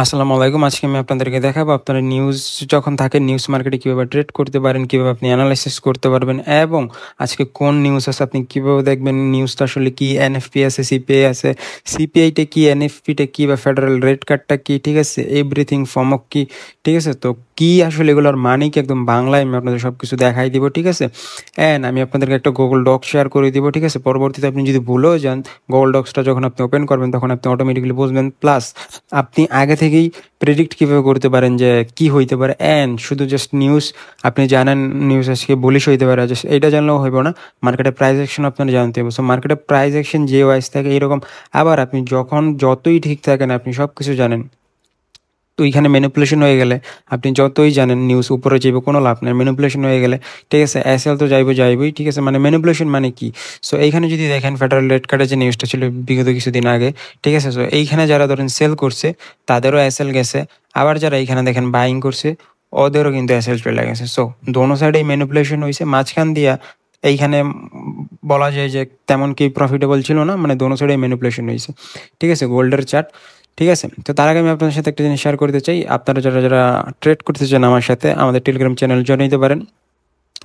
আসসালামু আলাইকুম। আজকে আমি আপনাদেরকে দেখাবো আপনারা নিউজ যখন থাকে নিউজ মার্কেটে কিভাবে ট্রেড করতে পারেন, কিভাবে আপনি অ্যানালাইসিস করতে পারবেন এবং আজকে কোন নিউজ আছে আপনি কিভাবে দেখবেন নিউজটা আসলে কি, এনএফপি আছে, সিপিআই আছে, সিপিআইটা কি, এনএফপিটা কি বা ফেডারেল রেট কার্ডটা কি, ঠিক আছে, এভরিথিং ফর্মক কি, ঠিক আছে। তো কি আসলে এগুলোর মানে কি একদম বাংলায় আমি আপনাদের সব কিছু দেখাই দিব, ঠিক আছে। অ্যান্ড আমি আপনাদেরকে একটা গুগল ডক শেয়ার করে দিব, ঠিক আছে। পরবর্তীতে আপনি যদি ভুলেও যান, গুগল ডক্সটা যখন আপনি ওপেন করবেন তখন আপনি অটোমেটিক্যালি বুঝবেন। প্লাস আপনি আগে থেকেই প্রেডিক্ট কিভাবে করতে পারেন যে কি হইতে পারে। অ্যান্ড শুধু জাস্ট নিউজ আপনি জানেন নিউজ আজকে বলিশ হইতে পারে, জাস্ট এটা জানলেও হইব না, মার্কেটে প্রাইস অ্যাকশন আপনারা জানতে হবে। সো মার্কেটে প্রাইস অ্যাকশন যে ওয়াইজ থাকে এইরকম। আবার আপনি যখন যতই ঠিক থাকেন আপনি সব কিছু জানেন, তো এইখানে ম্যানিপুলেশন হয়ে গেলে আপনি যতই জানেন নিউজ উপরে যাইবে কোনো লাভ নেই। ম্যানিপুলেশন হয়ে গেলে, ঠিক আছে, এসএল তো যাইবই, ঠিক আছে। মানে ম্যানিপুলেশন মানে কি? সো এইখানে যদি দেখেন ফেডারেল রেট কার্ডের যে নিউজটা ছিল বিগত কিছুদিন আগে, ঠিক আছে। সো এইখানে যারা ধরেন সেল করছে তাদেরও এসএল গেছে, আবার যারা এইখানে দেখেন বাইং করছে ওদেরও কিন্তু এসএল চলে গেছে। সো দোনো সাইডেই ম্যানিপুলেশন হয়েছে। মাঝখান দিয়া এইখানে বলা যায় যে তেমন কি প্রফিটেবল ছিল না, মানে দোনো সাইডে ম্যানিপুলেশন হয়েছে, ঠিক আছে। গোল্ডের চার্ট, ঠিক আছে। তো তার আগে আমি আপনাদের সাথে একটা জিনিস শেয়ার করতে চাই। আপনারা যারা যারা ট্রেড করতে চান আমার সাথে আমাদের টেলিগ্রাম চ্যানেল জয়েন হতে পারেন।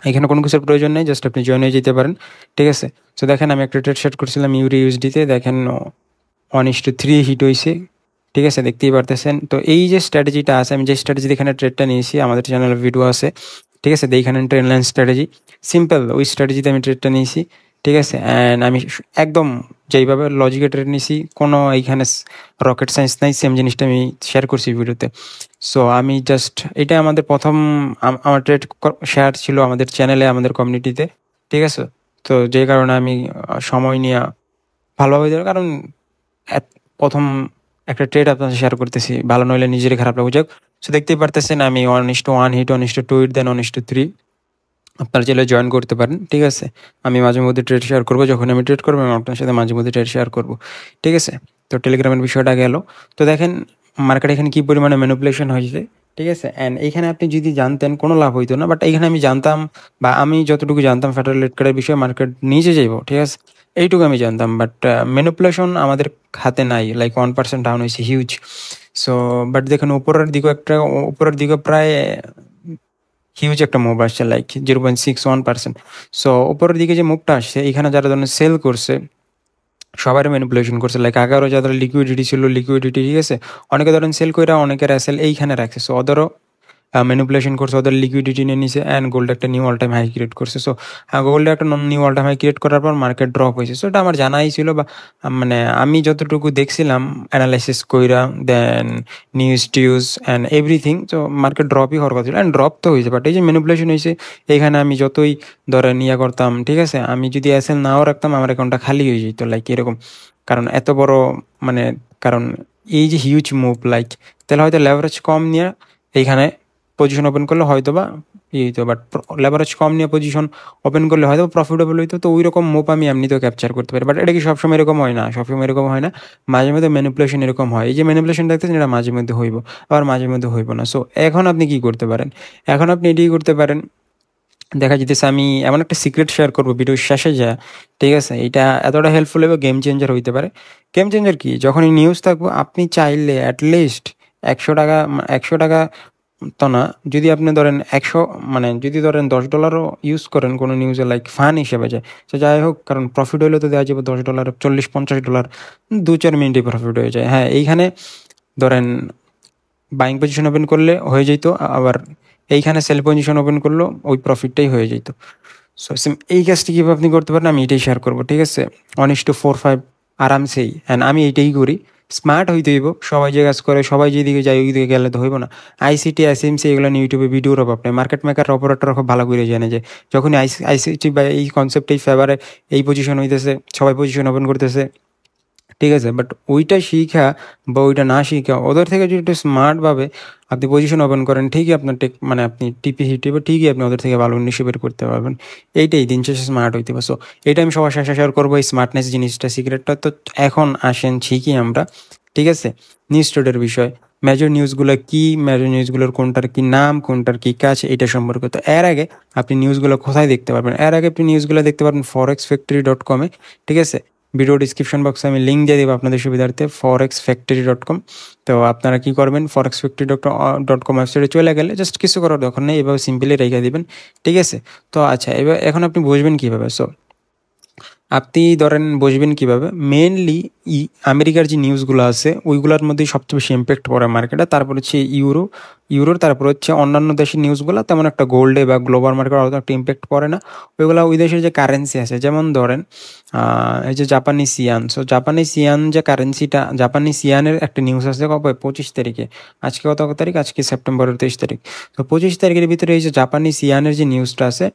এখানে কোনো কিছুর প্রয়োজন নেই, জাস্ট আপনি জয়েন হয়ে যেতে পারেন, ঠিক আছে। তো দেখেন আমি একটা ট্রেড শেয়ার করছিলাম ইউরি ইউএসডিতে, দেখেন 1:3 হিট হয়েছে, ঠিক আছে, দেখতেই পারতেছেন। তো এই যে স্ট্র্যাটেজিটা আছে, আমি যে স্ট্র্যাটেজি এখানে ট্রেডটা নিয়েছি আমাদের চ্যানেলের ভিডিও আছে, ঠিক আছে। এইখানে ট্রেন লাইন স্ট্র্যাটেজি সিম্পল, ওই স্ট্র্যাটেজিতে আমি ট্রেডটা নিয়েছি, ঠিক আছে। অ্যান্ড আমি একদম যেইভাবে লজিকে ট্রেড নিয়েছি, কোনো এইখানে রকেট সায়েন্স নাই, সেম জিনিসটা আমি শেয়ার করছি ভিডিওতে। সো আমি জাস্ট এটা আমাদের প্রথম আমার ট্রেড শেয়ার ছিল আমাদের চ্যানেলে, আমাদের কমিউনিটিতে, ঠিক আছে। তো যে কারণে আমি সময় নিয়ে ভালোভাবে দিলাম, কারণ প্রথম একটা ট্রেড আপনার শেয়ার করতেছি, ভালো নইলে নিজেরই খারাপ লাগবে। যাক, সো দেখতেই পারতেছেন আমি 1:1 হিট, 1:2 হিট, দেন 1:3 আপনারা চাইলে জয়েন করতে পারেন, ঠিক আছে। আমি মাঝে মধ্যে ট্রেড শেয়ার করবো, যখন আমি ট্রেড করবো আমি আপনার সাথে মাঝে মধ্যে ট্রেড শেয়ার করবো, ঠিক আছে। তো টেলিগ্রামের বিষয়টা গেল। তো দেখেন মার্কেট এখানে কি পরিমাণে ম্যানিপুলেশন হয়েছে, ঠিক আছে। অ্যান্ড এইখানে আপনি যদি জানতেন কোনো লাভ হইতো না, বাট এইখানে আমি জানতাম বা আমি যতটুকু জানতাম ফেডারেল রেট কার্ডের বিষয়ে মার্কেট নিচে যাইব, ঠিক আছে, এইটুকু আমি জানতাম। বাট ম্যানিপুলেশন আমাদের হাতে নাই, লাইক 1% ডাউন হয়েছে, হিউজ। সো বাট দেখেন উপরের দিকে প্রায় হিউজ একটা মুভ আসছে, লাইক 0.61%। সো উপরের দিকে যে মুভটা আসছে এখানে যারা ধরেন সেল করছে সবাই ম্যানিপুলেশন করছে, লাইক আগারও যাদের লিকুইডিটি ছিল, লিকুইডিটি, ঠিক আছে, অনেকে ধরেন সেল করে অনেকের এসএল এইখানে রাখছে। সো ওদেরও ম্যানিপুলেশন করছে, ওদের লিকুইডিটি নিয়ে নিছে অ্যান্ড গোল্ড একটা new all time high create করছে। সো গোল্ডে একটা new all time high create করার পর মার্কেট ড্রপ হয়েছে। সো এটা আমার জানাই ছিল, বা মানে আমি যতটুকু দেখছিলাম অ্যানালাইসিস কইরা, দেন নিউজ টিউজ অ্যান্ড এভরিথিং, তো মার্কেট ড্রপই হওয়ার কথা ছিল অ্যান্ড ড্রপ তো হয়েছে। বাট এই যে ম্যানিপুলেশন হয়েছে এখানে আমি যতই ধরেন ইয়া করতাম, ঠিক আছে, আমি যদি এসএল নাও রাখতাম আমার অ্যাকাউন্টটা খালি হয়ে যেত, লাইক এরকম। কারণ এত বড় মানে কারণ এই যে হিউজ মুভ, লাইক তাহলে হয়তো লেভারেজ কম নিয়ে এইখানে পজিশন ওপেন করলে হয়তো বা হইতো, বাট লেভারেজ কম নিয়ে পজিশন ওপেন করলে হয়তো প্রফিটেবল হইতো। তো ওই রকম মুভ আমি এমনিতেও ক্যাপচার করতে পারি। বাট এটা কি সবসময় এরকম হয় না, সবসময় এরকম হয় না, মাঝে মধ্যে ম্যানিপুলেশন এরকম হয়। এই যে ম্যানিপুলেশন দেখতেছেন এটা মাঝে মধ্যে হইব, আবার মাঝে মধ্যে হইব না। সো এখন আপনি কি করতে পারেন? এখন আপনি এটাই করতে পারেন, দেখা যেতেছে আমি এমন একটা সিক্রেট শেয়ার করবো ভিডিওর শেষে যা, ঠিক আছে। এটা এতটা হেল্পফুল হবে, গেম চেঞ্জার হইতে পারে। গেম চেঞ্জার কি, যখন এই নিউজ থাকবো আপনি চাইলে অ্যাটলিস্ট 100 টাকা, 100 টাকা তো না, যদি আপনি ধরেন 100, মানে যদি ধরেন $10ও ইউজ করেন কোনো নিউজে, লাইক ফান হিসেবে যায়, সে যাই হোক, কারণ প্রফিট হইলে তো দেওয়া যাবে $10, 40-50 ডলার 2-4 মিনিটে প্রফিট হয়ে যায়। হ্যাঁ, এইখানে ধরেন বাইং পজিশন ওপেন করলে হয়ে যেত, আবার এইখানে সেল পজিশন ওপেন করলেও ওই প্রফিটটাই হয়ে যেত। সো এই কাজটি কীভাবে আপনি করতে পারেন আমি এটাই শেয়ার করবো, ঠিক আছে। 1:4-5 আরামসেই, অ্যান্ড আমি এইটাই করি। স্মার্ট হইতে হইব, সবাই যে কাজ করে সবাই যেদিকে যায় ওই দিকে গেলে তো হইব না। আইসিটি, এসএমসি এগুলো নিয়ে ইউটিউবে ভিডিওর অভাব নেই, মার্কেট মেকার অপারেটর খুব ভালো করে জানে যে যখন আইসিটি বা এই কনসেপ্ট এই ফেভারে এই পজিশন হইতেছে সবাই পজিশন ওপেন করতেছে, ঠিক আছে। বাট ওইটা শিখা বা ওইটা না শিখা ওদের থেকে যদি একটু স্মার্টভাবে আপনি পজিশন ওপেন করেন, ঠিকই আপনার মানে আপনি টিপি হিটিপে ঠিকই আপনি ওদের থেকে ভালো উন্নতি বের করতে পারবেন। এইটাই দিন শেষে স্মার্ট হইতে হবে। সো এটা আমি সবার সাথে শেয়ার করবো, এই স্মার্টনেস জিনিসটা, সিক্রেটটা। তো এখন আসেন শিখি আমরা, ঠিক আছে, নিউজ ট্রেডের বিষয়। মেজর নিউজগুলো কি, মেজর নিউজগুলোর কোনটার কি নাম, কোনটার কি কাজ, এটা সম্পর্কে। তো এর আগে আপনি নিউজগুলো কোথায় দেখতে পারবেন? এর আগে আপনি নিউজগুলো দেখতে পারবেন forex factory.com-এ, ঠিক আছে। ভিডিও ডিসক্রিপশন বক্সে আমি লিঙ্ক দিয়ে দেবো আপনাদের সুবিধার্থে forexfactory.com। তো আপনারা কি করবেন, forexfactory.com ওয়েবসাইটে চলে গেলে জাস্ট কিছু করার দরকার নেই, এভাবে সিম্পলি রেখে দিবেন, ঠিক আছে। তো আচ্ছা, এবার এখন আপনি বুঝবেন কীভাবে। সো আপনি ধরেন বসবেন কিভাবে, মেনলি আমেরিকার যে নিউজগুলো আছে ওইগুলোর মধ্যেই সবচেয়ে বেশি ইম্প্যাক্ট পড়ে মার্কেটে, তারপর হচ্ছে ইউরোর, তারপর হচ্ছে অন্যান্য দেশের নিউজগুলো তেমন একটা গোল্ডে বা গ্লোবাল মার্কেট অত একটা ইম্প্যাক্ট পড়ে না। ওইগুলো ওই দেশের যে কারেন্সি আছে, যেমন ধরেন এই যে জাপানিজ ইয়ান, সো জাপানিজ ইয়ান যে কারেন্সিটা, জাপানিজ ইয়ানের একটা নিউজ আছে কবে, 25 তারিখে। আজকে কত তারিখ, আজকে সেপ্টেম্বরের 23 তারিখ। তো 25 তারিখের ভিতরে এই যে জাপানিজ ইয়ানের যে নিউজটা আছে,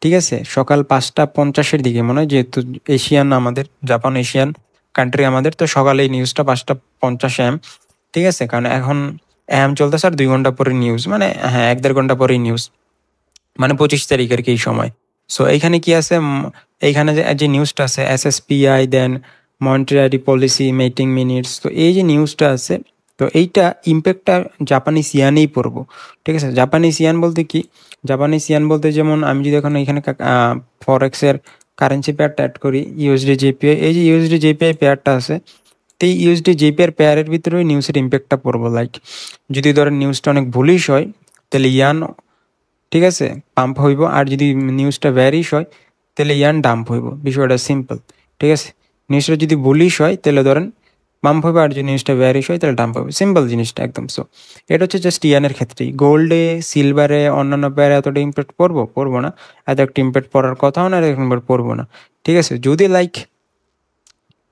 ঠিক আছে, সকাল 5টা 50-এর দিকে মনে হয়, যেহেতু এশিয়ান আমাদের, জাপান এশিয়ান কান্ট্রি আমাদের, তো সকালে এই নিউজটা 5টা 50 ঠিক আছে। কারণ এখন চলতেছে আর 2 ঘন্টা পরে নিউজ, মানে হ্যাঁ 1-1.5 ঘন্টা পরেই নিউজ, মানে 25 তারিখের কি সময়। সো এইখানে কি আছে, এইখানে যে নিউজটা আছে SSPI, দেন মনিটারি পলিসি মিটিং মিনিটস, তো এই যে নিউজটা আছে, তো এইটা ইম্প্যাক্টটা জাপানিজ ইয়ানেই পড়বো, ঠিক আছে। জাপানিজ ইয়ান বলতে কি, জাপানিজ ইয়ান বলতে যেমন আমি যদি এখন এখানে ফরেক্সের কারেন্সি পেয়ারটা অ্যাড করি, ইউএসডি জেপিআই, এই যে ইউএসডি জেপিআই পেয়ারটা আছে, তো এই ইউএসডি জেপিআই পেয়ারের ভিতরে নিউজের ইম্প্যাক্টটা পড়বো। লাইক যদি ধরেন নিউজটা অনেক বুলিশ হয় তাহলে ইয়ান, ঠিক আছে, পাম্প হইব, আর যদি নিউজটা ভ্যারিশ হয় তাহলে ইয়ান ডাম্প হইব, বিষয়টা সিম্পল, ঠিক আছে। নিউজটা যদি বুলিশ হয় তাহলে ধরেন পাম্প হবে, আর যদি নিউজটা ভ্যারিশ হয় তাহলে ডাম্প হবে, সিম্পল জিনিসটা একদম। সো এটা হচ্ছে জাস্ট ইয়ানের ক্ষেত্রেই, গোল্ডে সিলভারে অন্যান্য পেয়ারে এতটা ইম্প্যাক্ট পড়বো না, এত একটা ইম্প্যাক্ট পড়ার কথাও না, এরকম পড়বো না, ঠিক আছে। যদি লাইক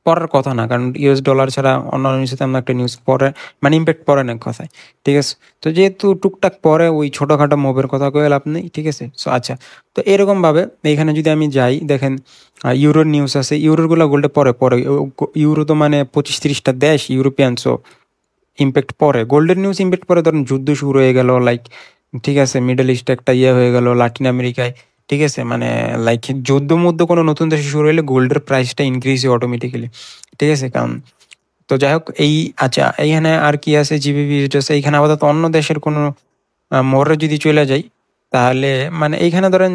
পড়ার কথা না, কারণ ইউএস ডলার ছাড়া অন্যান্য নিউজে তেমন একটা নিউজ পড়ে, মানে ইম্প্যাক্ট পড়ে না কথায়, ঠিক আছে। তো যেহেতু টুকটাক পরে ওই ছোটোখাটো মুভের কথা কয়ে লাভ নেই, ঠিক আছে। সো আচ্ছা, তো এরকমভাবে এইখানে যদি আমি যাই, দেখেন ইউরোর নিউজ আছে, ইউরোগুলো গোল্ডে পরে পরে, ইউরো তো মানে 25-30টা দেশ ইউরোপিয়ান, সো ইম্প্যাক্ট পরে, গোল্ডের নিউজ ইম্প্যাক্ট পরে ধরেন যুদ্ধ শুরু হয়ে গেল, লাইক ঠিক আছে, মিডল ইস্টে একটা হয়ে গেল, লাতিন আমেরিকায়, ঠিক আছে, মানে লাইক যুদ্ধ মধ্যে কোনো নতুন দেশে শুরু হলে গোল্ডের প্রাইসটা ইনক্রিজ হয় অটোমেটিক্যালি, ঠিক আছে। কারণ তো যাই হোক, এই আচ্ছা এইখানে আর কি আছে, জিবিপি আছে এইখানে আপাতত, অন্য দেশের কোনো মোড়ে যদি চলে যাই তাহলে মানে এইখানে ধরেন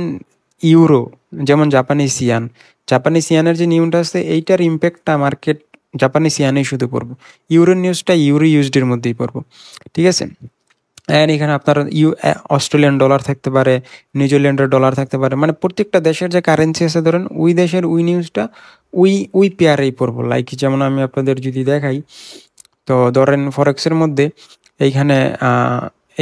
ইউরো, যেমন জাপানিজ ইয়ান, জাপানিজ ইয়ানের যে নিউজটা আছে এইটার ইম্প্যাক্টটা মার্কেট জাপানিজ ইয়ানেই শুধু পড়বো, ইউরোর নিউজটা ইউরো ইউএসডির মধ্যেই পড়বো, ঠিক আছে। অ্যান্ড এখানে আপনার অস্ট্রেলিয়ান ডলার থাকতে পারে, নিউজিল্যান্ডের ডলার থাকতে পারে, মানে প্রত্যেকটা দেশের যে কারেন্সি আছে ধরেন ওই দেশের ওই নিউজটা ওই পেয়ারেই পড়বো। লাইক যেমন আমি আপনাদের যদি দেখাই, তো ধরেন ফরেক্সের মধ্যে এইখানে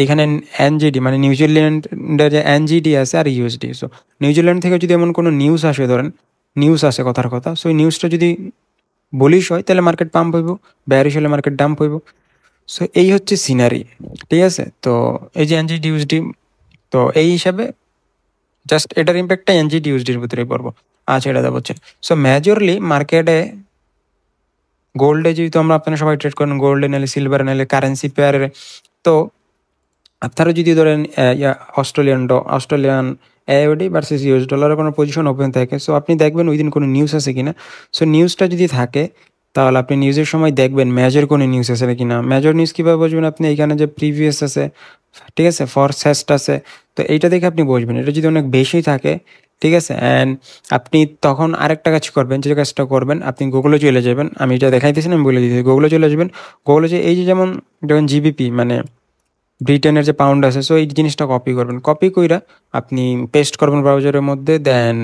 এইখানে এনজিডি, মানে নিউজিল্যান্ডের যে এনজিডি আছে আর ইউএসডি। সো নিউজিল্যান্ড থেকে যদি এমন কোনো নিউজ আসে, ধরেন নিউজ আসে কথার কথা, সো এই নিউজটা যদি বলিশ হয় তাহলে মার্কেট পাম্প হইব, ব্যারিশ হলে মার্কেট ডাম্প হইব। সো এই হচ্ছে সিনারি, ঠিক আছে। তো এই যে এনজিডি ইউএসডি, তো এই হিসাবে জাস্ট এটার ইম্প্যাক্টটা এনজিডি ইউএসডির ভিতরে পড়বো। আচ্ছা, এটা তো বলছেন। সো মেজরলি মার্কেটে গোল্ডে যেহেতু আমরা আপনারা সবাই ট্রেড করেন, গোল্ডে নাহলে সিলভারে নাহলে কারেন্সি পেয়ারে, তো আপনারা যদি ধরেন অস্ট্রেলিয়ান এওডি ভার্সেস ইউএস ডলারের কোনো পজিশন ওপেন থাকে, সো আপনি দেখবেন ওই দিন কোনো নিউজ আছে কিনা। সো নিউজটা যদি থাকে তাহলে আপনি নিউজের সময় দেখবেন মেজর কোনো নিউজ আছে নাকি না। মেজর নিউজ কীভাবে বুঝবেন, আপনি এখানে যে প্রিভিয়াস আছে, ঠিক আছে, ফরকাস্ট আছে, তো এইটা দেখে আপনি বুঝবেন। এটা যদি অনেক বেশি থাকে, ঠিক আছে, অ্যান্ড আপনি তখন আরেকটা কাজ করবেন, যে কাজটা করবেন, আপনি গুগলে চলে যাবেন, আমি এটা দেখাইতেছি না, আমি বলে দিতেছি, গুগলে চলে যাবেন। গুগলে যে এই যে যেমন জিবিপি, মানে ব্রিটেনের যে পাউন্ড আছে, সো এই জিনিসটা কপি করবেন, কপি কইরা আপনি পেস্ট করবেন ব্রাউজারের মধ্যে, then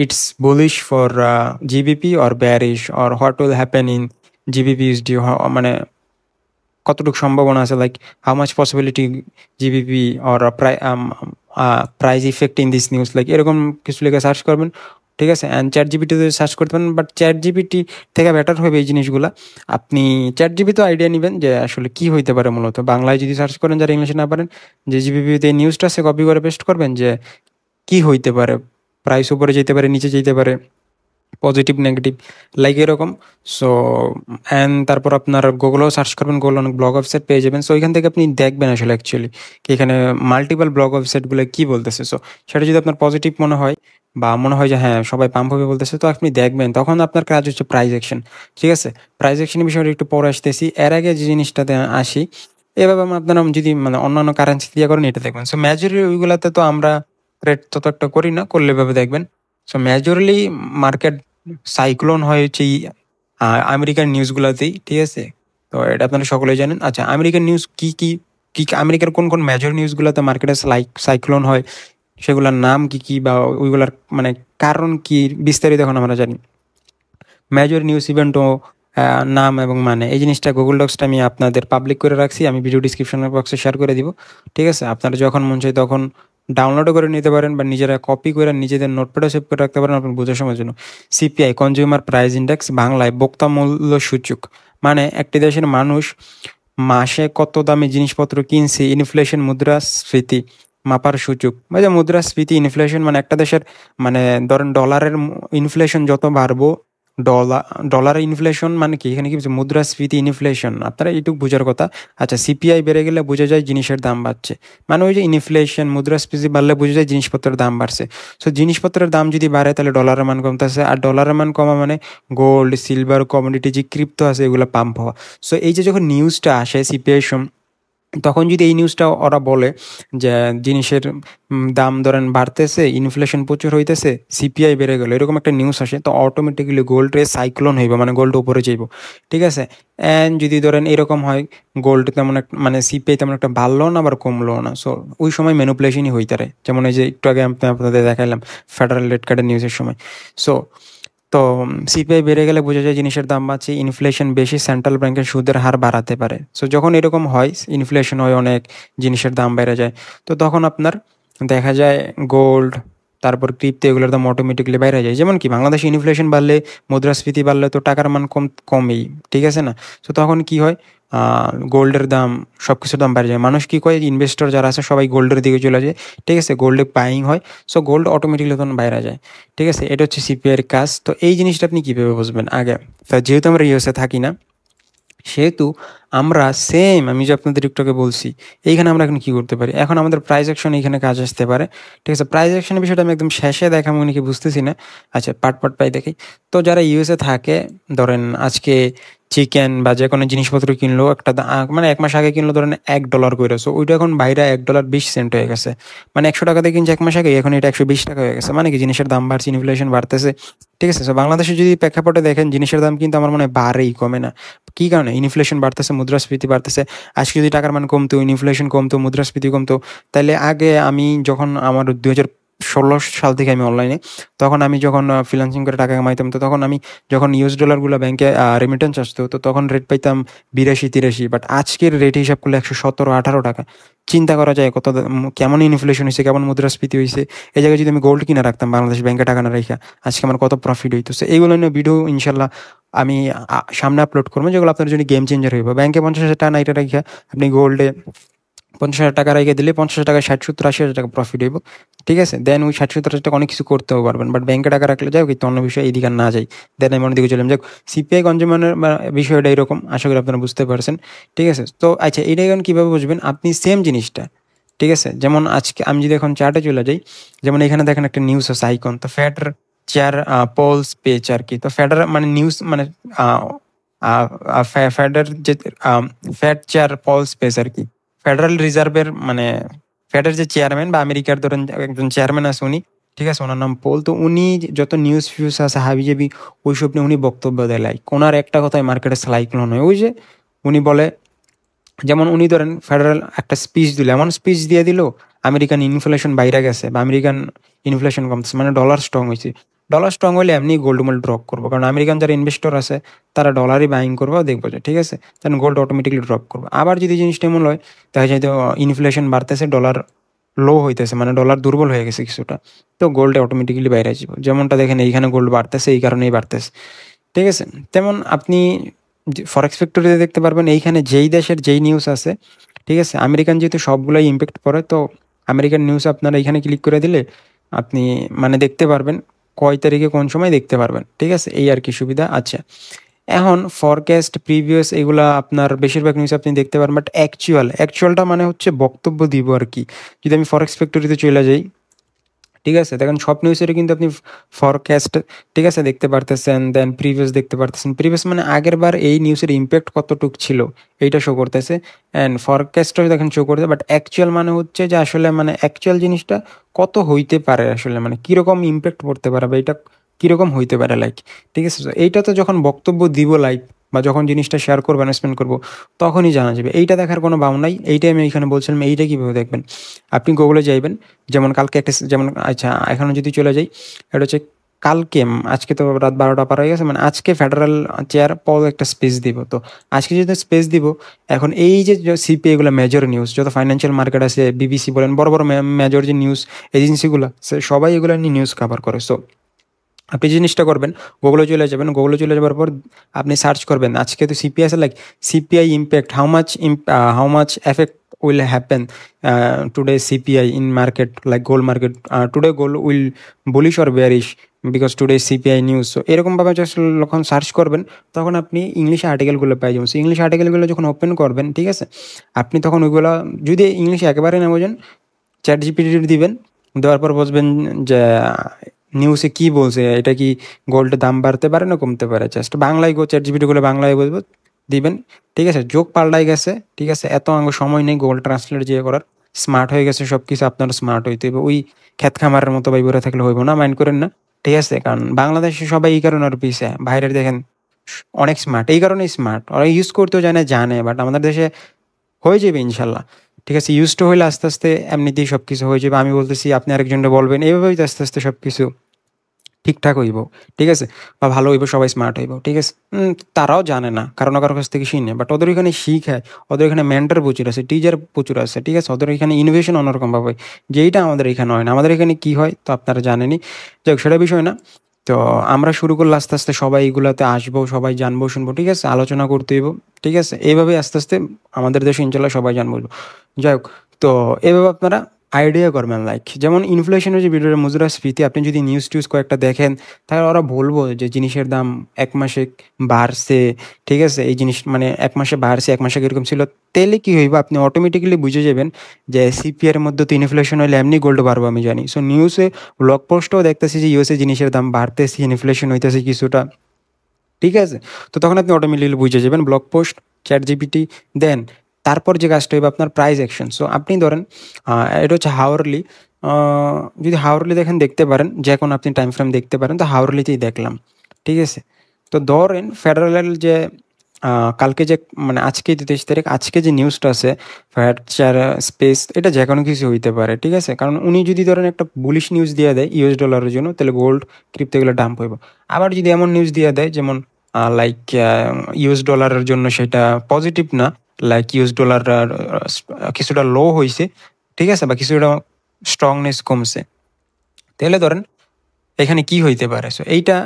it's bullish for GBP or bearish or what will happen in GBP USD, মানে কতটুকু সম্ভাবনা আছে, like how much possibility GBP or price effect in this news, like এরকম কিছু লিখে সার্চ করবেন, ঠিক আছে। অ্যান্ড চ্যাট জিপিটিতে সার্চ করতে পারেন, বাট চ্যাট জিপিটি থেকে বেটার হবে এই জিনিসগুলো। আপনি চ্যাট জিপিতে আইডিয়া নেবেন যে আসলে কি হইতে পারে, মূলত বাংলায় যদি সার্চ করেন, যারা ইংলিশে না পারেন, যে জিবিপিতে নিউজটা আছে কপি করে পেস্ট করবেন, যে কি হইতে পারে, প্রাইস উপরে যেতে পারে, নিচে যেতে পারে, পজিটিভ নেগেটিভ, লাইক এরকম। সো অ্যান্ড তারপর আপনার গুগলেও সার্চ করবেন, গুগল অনেক ব্লগ ওয়েবসাইট পেয়ে যাবেন। সো ওইখান থেকে আপনি দেখবেন আসলে অ্যাকচুয়ালি কি এখানে মাল্টিপল ব্লগ ওয়েবসাইটগুলো কী বলতেছে। সো সেটা যদি আপনার পজিটিভ মনে হয়, বা মনে হয় যে হ্যাঁ সবাই পাম্প হবে বলতেছে, তো আপনি দেখবেন, তখন আপনার কাজ হচ্ছে প্রাইস অ্যাকশন, ঠিক আছে। প্রাইস অ্যাকশনের বিষয়টা একটু পরে আসতেছি, এর আগে যে জিনিসটাতে আসি, এভাবে আপনারা যদি মানে অন্যান্য কারেন্সি দিয়ে করেন, এটা দেখবেন। সো মেজরি ওইগুলাতে তো আমরা ট্রেড তত একটা করি না, করলে এভাবে দেখবেন। সো মেজরলি মার্কেট সাইক্লোন হয় হচ্ছে আমেরিকার নিউজগুলোতেই, ঠিক আছে? তো এটা আপনারা সকলেই জানেন। আচ্ছা, আমেরিকান নিউজ কি কি কি আমেরিকার কোন কোন মেজর নিউজগুলোতে মার্কেটে সাইক্লোন হয়, সেগুলোর নাম কি কি বা ওইগুলার মানে কারণ কি, বিস্তারিত এখন আমরা জানি। মেজর নিউজ ইভেন্ট ও নাম এবং মানে এই জিনিসটা গুগল ডক্সটা আমি আপনাদের পাবলিক করে রাখছি, আমি ভিডিও ডিসক্রিপশনের বক্সে শেয়ার করে দিব, ঠিক আছে? আপনারা যখন মন চাই তখন ডাউনলোডও করে নিতে পারেন বা নিজেরা কপি করে নিজেদের নোটপ্যাডও সেভ করে রাখতে পারেন আপনার বোঝার সময়ের জন্য। সিপিআই, কনজিউমার প্রাইস ইন্ডেক্স, বাংলায় ভোক্তা মূল্য সূচক, মানে একটি দেশের মানুষ মাসে কত দামে জিনিসপত্র কিনছে, ইনফ্লেশন মুদ্রাস্ফীতি মাপার সূচক। বা যে মুদ্রাস্ফীতি ইনফ্লেশন মানে একটা দেশের মানে ধরেন ডলারের ইনফ্লেশন যত বাড়বো, ডলার ইনফ্লেশন মানে কি, এখানে কি বলছে মুদ্রাস্ফীতি ইনফ্লেশন, আপনারা এইটুকু বোঝার কথা। আচ্ছা, সিপিআই বেড়ে গেলে বোঝা যায় জিনিসের দাম বাড়ছে, মানে ওই যে ইনফ্লেশন মুদ্রাস্ফীতি বাড়লে বোঝা যায় জিনিসপত্রের দাম বাড়ছে। সো জিনিসপত্রের দাম যদি বাড়ে তাহলে ডলারের মান কমতেছে, আর ডলারের মান কমা মানে গোল্ড সিলভার কমোডিটি যে ক্রিপ্টো আছে এগুলো পাম্প হওয়া। সো এই যে যখন নিউজটা আসে সিপিআই, তখন যদি এই নিউজটা ওরা বলে যে জিনিসের দাম ধরেন বাড়তেছে, ইনফ্লেশন প্রচুর হইতেছে, সিপিআই বেড়ে গেল, এরকম একটা নিউজ আসে, তো অটোমেটিক্যালি গোল্ডে সাইক্লোন হইব, মানে গোল্ড উপরে যাইব, ঠিক আছে? অ্যান্ড যদি ধরেন এরকম হয় গোল্ড তেমন একটা মানে সিপিআই তেমন একটা বাড়লো না আবার কমলো না, সো ওই সময় ম্যানিপুলেশনই হইতে পারে, যেমন এই যে একটু আগে আমি আপনাদের দেখাইলাম ফেডারেল রেট কার্ডের নিউজের সময়। সো তো সিপিআই বেড়ে গেলে বোঝা যায় জিনিসের দাম বাড়ছে, ইনফ্লেশন বেশি, সেন্ট্রাল ব্যাংকের সুদের হার বাড়াতে পারে। সো যখন এরকম হয়, ইনফ্লেশন হয় অনেক, জিনিসের দাম বেড়ে যায়, তো তখন আপনার দেখা যায় গোল্ড, তারপর ক্রিপ্টো এগুলোর দাম অটোমেটিকলি বাইরে যায়। যেমন কি বাংলাদেশে ইনফ্লেশন বাড়লে, মুদ্রাস্ফীতি বাড়লে তো টাকার মান কমেই, ঠিক আছে না? তো তখন কি হয়, গোল্ডের দাম, সব কিছুর দাম বেড়ে যায়। মানুষ কি করে, ইনভেস্টর যারা আছে সবাই গোল্ডের দিকে চলে যায়, ঠিক আছে? গোল্ডে বাইং হয়, সো গোল্ড অটোমেটিকলি তখন বাইরে যায়, ঠিক আছে? এটা হচ্ছে সিপিআই এর কাজ। তো এই জিনিসটা আপনি কীভাবে বুঝবেন আগে, তা যেহেতু আমরা ইউএসএ থাকি না, সেহেতু আমরা সেম, আমি যে আপনাদের একটু আগে বলছি, এইখানে আমরা এখন কি করতে পারি, এখন আমাদের প্রাইস অ্যাকশন এইখানে কাজ আসতে পারে, ঠিক আছে? প্রাইস অ্যাকশনের বিষয়টা আমি একদম শেষে দেখাবো নাকি বুঝতেছি না। আচ্ছা, পার্ট পার্ট পাই দেখি। তো যারা ইউএসএ থাকে, ধরেন আজকে চিকেন বা যে কোনো জিনিসপত্র কিনলো, একটা মানে 1 মাস আগে কিনলো ধরেন $1 করে, সো ওইটা এখন বাইরে $1.20 হয়ে গেছে, মানে 100 টাকাতে কিনছে 1 মাস আগে, এখন এটা 120 টাকা হয়ে গেছে, মানে কি জিনিসের দাম বাড়ছে, ইনফ্লেশন বাড়তেছে, ঠিক আছে? সো বাংলাদেশে যদি প্রেক্ষাপটে দেখেন জিনিসের দাম কিন্তু আমার মনে হয় বাড়েই, কমে না। কি কারণে? ইনফ্লেশন বাড়তেছে, মুদ্রাস্ফীতি বাড়তেছে। আজকে যদি টাকার মান কমতো, ইনফ্লেশন কমতো, মুদ্রাস্ফীতি কমতো, তাহলে আগে আমি যখন আমার 2016 সাল থেকে আমি অনলাইনে, তখন আমি যখন ফ্রিল্যান্সিং করে টাকা কামাইতাম, তো তখন আমি যখন ইউএস ডলারগুলো ব্যাংকে রেমিটেন্স আসতো, তো তখন রেট পাইতাম 82-83, বাট আজকের রেট হিসাব করলে 117-18 টাকা। চিন্তা করা যায় কত কেমন ইনফ্লেশন হয়েছে, কেমন মুদ্রাস্ফীতি হয়েছে। এই জায়গায় যদি আমি গোল্ড কিনে রাখতাম বাংলাদেশ ব্যাংকে টাকা না রেখা, আজকে আমার কত প্রফিট হইতেছে। এইগুলো নিয়ে ভিডিও ইনশাল্লাহ আমি সামনে আপলোড করবো, যেগুলো আপনার জন্য গেম চেঞ্জার হইব। ব্যাংকে 50,000 টাকা না এটা রাখা, আপনি গোল্ডে 50,000 টাকা রেখে দিলে 50,000 টাকা 60-70-80 হাজার টাকা প্রফিট হইব, ঠিক আছে? দেন ওই 60-70 হাজার টাকা অনেক কিছু করতেও পারবেন, বাট ব্যাংকে টাকা রাখলে যাও কিন্তু অন্য বিষয় এইদিকে আর না যাই, দেন আমি অন্যদিকে চলাম। যাক, সিপিআই কনজিউমারের বিষয়টা এরকম, আশা করি আপনারা বুঝতে পারছেন, ঠিক আছে? তো আচ্ছা, এটা এখন কীভাবে বুঝবেন আপনি সেম জিনিসটা, ঠিক আছে? যেমন আজকে আমি যদি এখন চার্টে চলে যাই, যেমন এখানে দেখেন একটা নিউজ আছে আইকন, তো ফেডার চেয়ার পোলস পেজ আর কি। তো ফেডার মানে নিউজ মানে ফেডার যে ফেড চেয়ার পোলস পেজ আর কি, ফেডারেল রিজার্ভের মানে ফেডের যে চেয়ারম্যান বা আমেরিকার ধরেন একজন চেয়ারম্যান আছে উনি, ঠিক আছে? ওনার নাম পোল। তো উনি যত নিউজ ফিউজ আছে হাবিজাবি ওইসব নিয়ে উনি বক্তব্য দেয়, লাইক ওনার একটা কথায় মার্কেটে সাইক্লোন হয়। ওই যে উনি বলে, যেমন উনি ধরেন ফেডারেল একটা স্পিচ দিল, এমন স্পিচ দিয়ে দিল আমেরিকান ইনফ্লেশন বাইরে গেছে বা আমেরিকান ইনফ্লেশন কমতেছে, মানে ডলার স্ট্রং হয়েছে। ডলার স্ট্রং হলে এমনি গোল্ড মোল্ড ড্রপ করবো, কারণ আমেরিকান যারা ইনভেস্টর আছে তারা ডলারই বাইং করবো, দেখবো যে ঠিক আছে, দেন গোল্ড অটোমেটিকলি ড্রপ করবো। আবার যদি জিনিসটা এমন হয় দেখা যায় ইনফ্লেশন বাড়তেছে, ডলার লো হইতেছে, মানে ডলার দুর্বল হয়ে গেছে কিছুটা, তো গোল্ডে অটোমেটিক্যালি বাইরে যাবো। যেমনটা দেখেন এইখানে গোল্ড বাড়তেছে, এই কারণেই বাড়তেছে, ঠিক আছে? তেমন আপনি ফরেক্স ফ্যাক্টরিতে দেখতে পারবেন এইখানে যেই দেশের যেই নিউজ আছে, ঠিক আছে? আমেরিকান যেহেতু সবগুলাই ইম্প্যাক্ট করে, তো আমেরিকান নিউজ আপনারা এখানে ক্লিক করে দিলে আপনি মানে দেখতে পারবেন কয় তারিখে কোন সময় দেখতে পারবেন, ঠিক আছে? এই আর কি সুবিধা। আচ্ছা, এখন ফরকাস্ট প্রিভিয়াস এগুলা আপনার বেশিরভাগ নিউজ আপনি দেখতে পারেন, বাট অ্যাকচুয়ালটা মানে হচ্ছে বক্তব্য দিব আর কি। যদি আমি ফরেক্স ফ্যাক্টরিতে চলে যাই, ঠিক আছে, দেখেন সব নিউজেরই কিন্তু আপনি ফরকাস্ট, ঠিক আছে, দেখতে পারতেছেন, দেন প্রিভিয়াস দেখতে পারতেছেন। প্রিভিয়াস মানে আগের বার এই নিউজের ইম্প্যাক্ট কতটুক ছিল এইটা শো করতেছে, অ্যান্ড ফরকাস্টও দেখেন শো করতেছে। বাট অ্যাকচুয়াল মানে হচ্ছে যে আসলে মানে অ্যাকচুয়াল জিনিসটা কত হইতে পারে, আসলে মানে কীরকম ইম্প্যাক্ট পড়তে পারে বা এটা কীরকম হইতে পারে লাইক, ঠিক আছে? তো এইটা তো যখন বক্তব্য দিব লাইক বা যখন জিনিসটা শেয়ার করবো অ্যানাউন্সমেন্ট করবো তখনই জানা যাবে। এইটা দেখার কোনো বাউ নাই। এইটাই আমি এখানে বলছিলাম, এইটা কীভাবে দেখবেন। আপনি গুগলে যাইবেন, যেমন কালকে একটা যেমন আচ্ছা এখনও যদি চলে যাই, এটা হচ্ছে কালকে আজকে তো রাত 12টা পার হয়ে গেছে, মানে আজকে ফেডারেল চেয়ার পদ একটা স্পেস দিব। তো আজকে যদি স্পেস দিব, এখন এই যে সিপি এগুলো মেজর নিউজ, যত ফাইন্যান্সিয়াল মার্কেট আছে, বিবিসি বলেন, বড় বড় মেজর যে নিউজ এজেন্সিগুলো সবাই এগুলো নিয়ে নিউজ কভার করে। সো আপনি জিনিসটা করবেন, গুগলে চলে যাবেন, গুগলে চলে যাওয়ার পর আপনি সার্চ করবেন আজকে তো সিপিআই আছে, like CPI impact, how much effect will happen today CPI in market like gold market, today gold will bullish or bearish because today CPI news. So এরকমভাবে যখন সার্চ করবেন তখন আপনি ইংলিশ আর্টিকেলগুলো পাই যাবেন। সো ইংলিশ আর্টিকেলগুলো যখন open করবেন, ঠিক আছে, আপনি তখন ওইগুলো যদি ইংলিশে একেবারে না বোঝেন, চ্যাট জিপিটি দিবেন, দেওয়ার পর বুঝবেন যে নিউজে কি বলছে, এটা কি গোল্ডের দাম বাড়তে পারে না কমতে পারে। জাস্ট বাংলায় চ্যাট জিপিটিগুলো বাংলায় বুঝবো দিবেন, ঠিক আছে? যোগ পাল্টাই গেছে, ঠিক আছে, এত আঙ্গ সময় নেই গোল্ড ট্রান্সলেট যে করার, স্মার্ট হয়ে গেছে সব কিছু, আপনার স্মার্ট হইতে হবে। ওই খ্যাত খামারের মতো ভাই বলে থাকলে হইব না, মাইন্ড করেন না, ঠিক আছে? কারণ বাংলাদেশে সবাই এই কারণে আর পিছে, বাইরের দেখেন অনেক স্মার্ট, এই কারণেই স্মার্ট, ওরা ইউজ করতেও জানে, বাট আমাদের দেশে হয়ে যাবে ইনশাল্লাহ, ঠিক আছে? ইউজ টু হইলে আস্তে আস্তে এমনিতেই সব কিছু হয়ে যাবে। আমি বলতেছি, আপনি আরেকজনকে বলবেন, এইভাবেই তো আস্তে আস্তে সব কিছু ঠিকঠাক হইব, ঠিক আছে, বা ভালো হইব, সবাই স্মার্ট হইব, ঠিক আছে? তারাও জানে না, কারো না কারো কাছ থেকে শিখে, বাট ওদের এখানে শিখায়, ওদের এখানে মেন্টর প্রচুর আছে, টিচার প্রচুর আছে, ঠিক আছে? ওদের এখানে ইনোভেশন অন্যরকমভাবে হয়, যেইটা আমাদের এখানে হয় না। আমাদের এখানে কি হয় তো আপনারা জানেনই, যাই হোক সেটা বিষয় না। তো আমরা শুরু করলে আস্তে আস্তে সবাই এগুলাতে আসবো, সবাই জানবো শুনবো, ঠিক আছে, আলোচনা করতে হইব, ঠিক আছে? এইভাবে আস্তে আস্তে আমাদের দেশে ইনশাল্লাহ সবাই জানবো। যাই হোক, তো এভাবে আপনারা আইডিয়া করবেন, লাইক যেমন ইনফ্লেশনের যে ভিডিওটা মুদ্রাস্ফীতি, আপনি যদি নিউজ টিউজ কয়েকটা দেখেন, তাহলে ওরা বলবো যে জিনিসের দাম এক মাসে বাড়ছে, ঠিক আছে, এই জিনিস মানে এক মাসে বাড়ছে, এক মাসে এরকম ছিল, তাহলে কি হইব আপনি অটোমেটিক্যালি বুঝে যাবেন যে সিপিআর মধ্যে তো ইনফ্লেশন হলে এমনি গোল্ড বাড়বো, আমি জানি। সো নিউজে ব্লগ পোস্টও দেখতেছি যে ইউএসএ জিনিসের দাম বাড়তেছে, ইনফ্লেশন হইতেছে কিছুটা, ঠিক আছে? তো তখন আপনি অটোমেটিক্যালি বুঝে যাবেন, ব্লগ পোস্ট, চ্যাট জিপিটি, দেন তারপর যে কাজটা হইবে আপনার প্রাইস অ্যাকশন। সো আপনি ধরেন এটা হচ্ছে হাওয়ারলি, যদি হাওয়ারলি দেখেন দেখতে পারেন, যে কোনো আপনি টাইম ফ্রেম দেখতে পারেন, তো হাওয়ারলিতেই দেখলাম, ঠিক আছে? তো ধরেন ফেডারেল যে কালকে যে মানে আজকে 23 তারিখ, আজকে যে নিউজটা আছে ফ্যাট চার স্পেস, এটা যে কোনো কিছু হইতে পারে, ঠিক আছে? কারণ উনি যদি ধরেন একটা বুলিশ নিউজ দিয়ে দেয় ইউএস ডলারের জন্য, তাহলে গোল্ড ক্রিপ্টো এগুলো ডাম্প হইব। আবার যদি এমন নিউজ দিয়ে দেয় যেমন লাইক ইউএস ডলারের জন্য সেটা পজিটিভ না, লাইক ইউএস ডলার কিছুটা লো হয়েছে, ঠিক আছে, বা কিছুটা স্ট্রংনেস কমছে, তাহলে ধরেন এখানে কি হইতে পারে। সো এইটা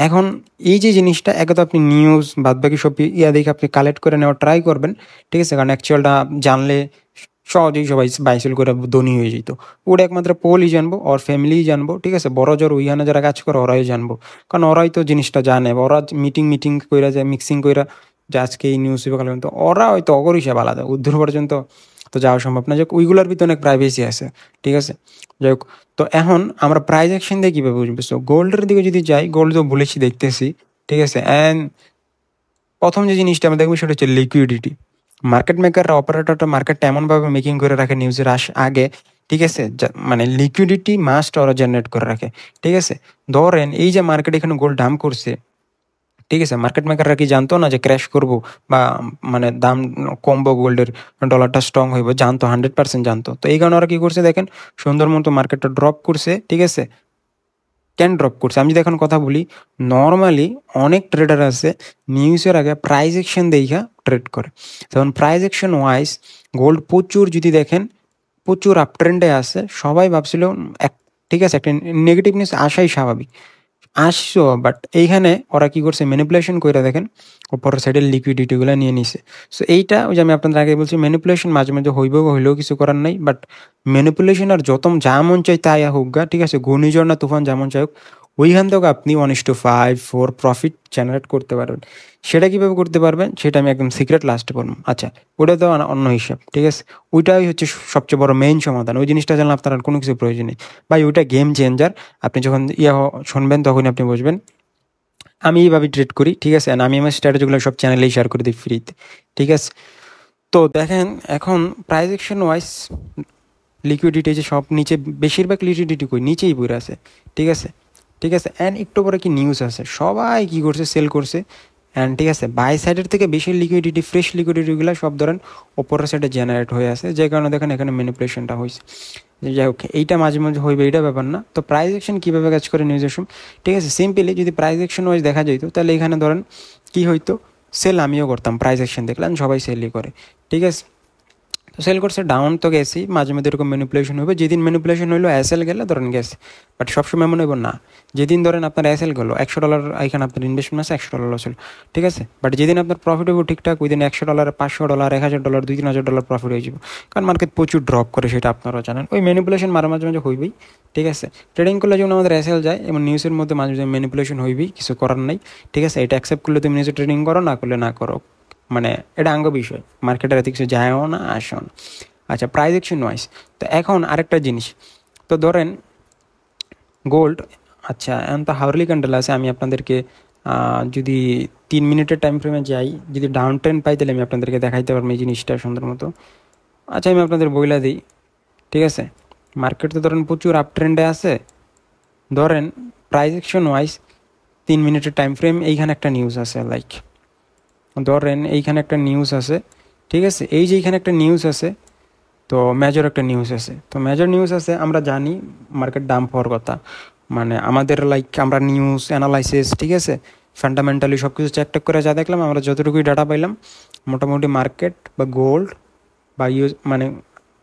এখন এই যে জিনিসটা একে তো আপনি নিউজ বাদ বাকি সব দেখে আপনি কালেক্ট করে নেওয়ার ট্রাই করবেন, ঠিক আছে? কারণ অ্যাকচুয়ালটা জানলে সহজেই সবাই বাইসেল করে ধনী হয়ে যেত। ওটা একমাত্র পোলই জানবো, ওর ফ্যামিলিই জানবো, ঠিক আছে? বড় জোর ওইখানে যারা কাজ করে ওরাই জানবো, কারণ ওরাই তো জিনিসটা জানে, ওরা মিটিং কইরা যায়, মিক্সিং কইরা যে আজকে এই নিউজ কালে, তো ওরা হয়তো অগর হিসাব আলাদা, উদ্ধার পর্যন্ত তো যাওয়া সম্ভব না। যে ওইগুলোর ভিতরে অনেক প্রাইভেসি আছে, ঠিক আছে? যাই হোক, তো এখন আমরা প্রাইস অ্যাকশন দিয়ে কীভাবে বুঝবো? সো গোল্ডের দিকে যদি যাই, গোল্ড তো বলেছি দেখতেছি, ঠিক আছে? অ্যান্ড প্রথম যে জিনিসটা আমরা দেখবো সেটা হচ্ছে লিকুইডিটি। মার্কেট মেকাররা, অপারেটরটা মার্কেটটা এমনভাবে মেকিং করে রাখে নিউজের আগে, ঠিক আছে, মানে লিকুইডিটি মাস্ট ওরা জেনারেট করে রাখে, ঠিক আছে? ধরেন এই যে মার্কেট এখানে গোল্ড ডাম্প করছে, ঠিক আছে, মার্কেট মেকাররা কি জানতো না যে ক্র্যাশ করবো বা মানে দাম কমবো, গোল্ডের ডলারটা স্ট্রং হইব, জানতো, 100% জানতো। তো এই কারণে ওরা কি করছে দেখেন, সুন্দর মতো মার্কেটটা ড্রপ করছে, ঠিক আছে? কেন ড্রপ করছে আমি যদি এখন কথা বলি, নর্মালি অনেক ট্রেডার আছে নিউজের আগে প্রাইস অ্যাকশন দেখা ট্রেড করে। তখন প্রাইস অ্যাকশন ওয়াইজ গোল্ড প্রচুর যদি দেখেন প্রচুর আপ ট্রেন্ডে আছে, সবাই ভাবছিল এক, ঠিক আছে, একটা নেগেটিভ নিউজ আসাই স্বাভাবিক, আসছো, বাট এইখানে ওরা কি করছে, ম্যানিপুলেশন করে দেখেন ওপরের সাইডের লিকুইডিটিগুলো নিয়ে নিছে। সো এইটা ওই যে আমি আপনাদের আগে বলছি, ম্যানিপুলেশন মাঝে মাঝে হইলেও কিছু করার নাই, বাট ম্যানিপুলেশন আর যত যা মন চাই তাই হোক গা, ঠিক আছে, ঘূর্ণিঝড় না তুফান যেমন চাই হোক, ওইখান থেকে আপনি 1:5 4 প্রফিট জেনারেট করতে পারবেন। সেটা কীভাবে করতে পারবেন সেটা আমি একদম সিক্রেট লাস্টে বলবো। আচ্ছা, ওটা তো অন্য হিসাব, ঠিক আছে, ওইটাই হচ্ছে সবচেয়ে বড় মেইন সমাধান। ওই জিনিসটা জানলে আপনার আর কোনো কিছু প্রয়োজন নেই ভাই, ওইটা গেম চেঞ্জার। আপনি যখন শুনবেন তখনই আপনি বুঝবেন। আমি এইভাবে ট্রেড করি, ঠিক আছে, আমি আমার স্ট্র্যাটেজিগুলো সব চ্যানেলেই শেয়ার করে দিই ফ্রিতে, ঠিক আছে? তো দেখেন এখন প্রাইস অ্যাকশন ওয়াইজ লিকুইডিটি যে সব নিচে, বেশিরভাগ লিকুইডিটি কই নিচেই পড়ে আছে, ঠিক আছে? ঠিক আছে। অ্যান্ড একটু পরে কি নিউজ আছে, সবাই কি করছে, সেল করছে। অ্যান্ড ঠিক আছে, বাই সাইডের থেকে বেশি লিকুইডিটি, ফ্রেশ লিকুইডিটিগুলো সব ধরেন ওপরের সাইডে জেনারেট হয়ে আছে, যে কারণে দেখেন এখানে ম্যানিপুলেশনটা হয়েছে। যাই হোক, এইটা মাঝে মাঝে হইবে, এইটা ব্যাপার না। তো প্রাইস অ্যাকশন কীভাবে কাজ করে নিউজের সময়, ঠিক আছে, সিম্পলি যদি প্রাইস অ্যাকশন ওয়াইজ দেখা যেত তাহলে এখানে ধরেন কি হইতো, সেল আমিও করতাম, প্রাইস অ্যাকশন দেখলাম সবাই সেলই করে, ঠিক আছে। তো সেল করছে, ডাউন তো গেছি, মাঝে মধ্যে এরকম ম্যানিপুলেশন হবে। যেদিন ম্যানিপুলেশন হইলো এসএল গেলে ধরেন গেছে, বাট সবসময় মনে হইব না। যেদিন ধরেন আপনার এসএল গেলো $100, এখানে আপনার ইনভেস্টমেন্ট আছে $100 ছিল, ঠিক আছে, বাট যেদিন আপনার প্রফিট হইব ঠিকঠাক, ওই দিন $100, $500, $1000, $2000 প্রফিট হয়ে যাব, কারণ মার্কেট প্রচুর ড্রপ করে, সেটা আপনারাও জানেন। ওই ম্যানিপুলেশন মাঝে মাঝে হইবেই, ঠিক আছে। ট্রেডিং করলে যেমন আমাদের এসএল যায়, এবং নিউজের মধ্যে মাঝে মাঝে ম্যানিপুলেশন হইবেই, কিছু করার নাই, ঠিক আছে। এটা অ্যাকসেপ্ট করলে তুমি নিউজে ট্রেডিং করো, না করলে না করো, মানে এটা আঙ্গ বিষয়, মার্কেটের এত কিছু যায়ও না, আসেও না। আচ্ছা, প্রাইস অ্যাকশন ওয়াইজ তো এখন আরেকটা জিনিস, তো ধরেন গোল্ড, আচ্ছা এখন তো হাওয়ারলি ক্যান্ডেল আছে, আমি আপনাদেরকে যদি 3 মিনিটের টাইম ফ্রেমে যাই, যদি ডাউন ট্রেন্ড পাই তাহলে আমি আপনাদেরকে দেখাইতে পারবো এই জিনিসটা সুন্দর মতো। আচ্ছা, আমি আপনাদের বইলা দিই, ঠিক আছে। মার্কেট তো ধরেন প্রচুর আপ ট্রেন্ডে আছে, ধরেন প্রাইস অ্যাকশন ওয়াইজ 3 মিনিটের টাইম ফ্রেম, এইখানে একটা নিউজ আছে, লাইক ধরেন এইখানে একটা নিউজ আছে, ঠিক আছে, এই যে এইখানে একটা নিউজ আছে, তো মেজর একটা নিউজ আছে, তো মেজর নিউজ আছে, আমরা জানি মার্কেট ডাম্প হওয়ার কথা, মানে আমাদের লাইক আমরা নিউজ অ্যানালাইসিস, ঠিক আছে, ফান্ডামেন্টালি সব কিছু চেক টেক করে যা দেখলাম, আমরা যতটুকুই ডাটা পাইলাম, মোটামুটি মার্কেট বা গোল্ড বা মানে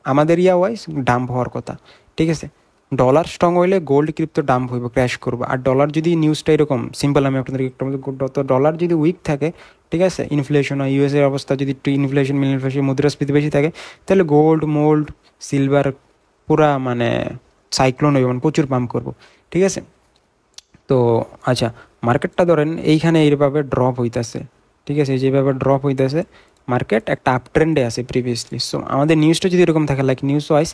আমাদের ওয়াইজ ডাম্প হওয়ার কথা, ঠিক আছে। ডলার স্ট্রং হইলে গোল্ড ক্রিপ্টো ডাম্প হইব, ক্র্যাশ করবো। আর ডলার যদি নিউজটা এরকম সিম্পল, আমি আপনাদেরকে একটু তো ডলার যদি উইক থাকে, ঠিক আছে, ইনফ্লেশন হয়, ইউএসএর অবস্থা যদি একটু ইনফ্লেশন মুদ্রাস্ফীতি বেশি থাকে, তাহলে গোল্ড, মোল্ড, সিলভার পুরা মানে সাইক্লোন হইব, মানে প্রচুর পাম্প করবো, ঠিক আছে। তো আচ্ছা, মার্কেটটা ধরেন এইখানে এইভাবে ড্রপ হইতেছে, ঠিক আছে, যেভাবে ড্রপ হইতেছে, মার্কেট একটা আপ ট্রেন্ডে আছে প্রিভিয়াসলি। সো আমাদের নিউজটা যদি এরকম থাকে, like news wise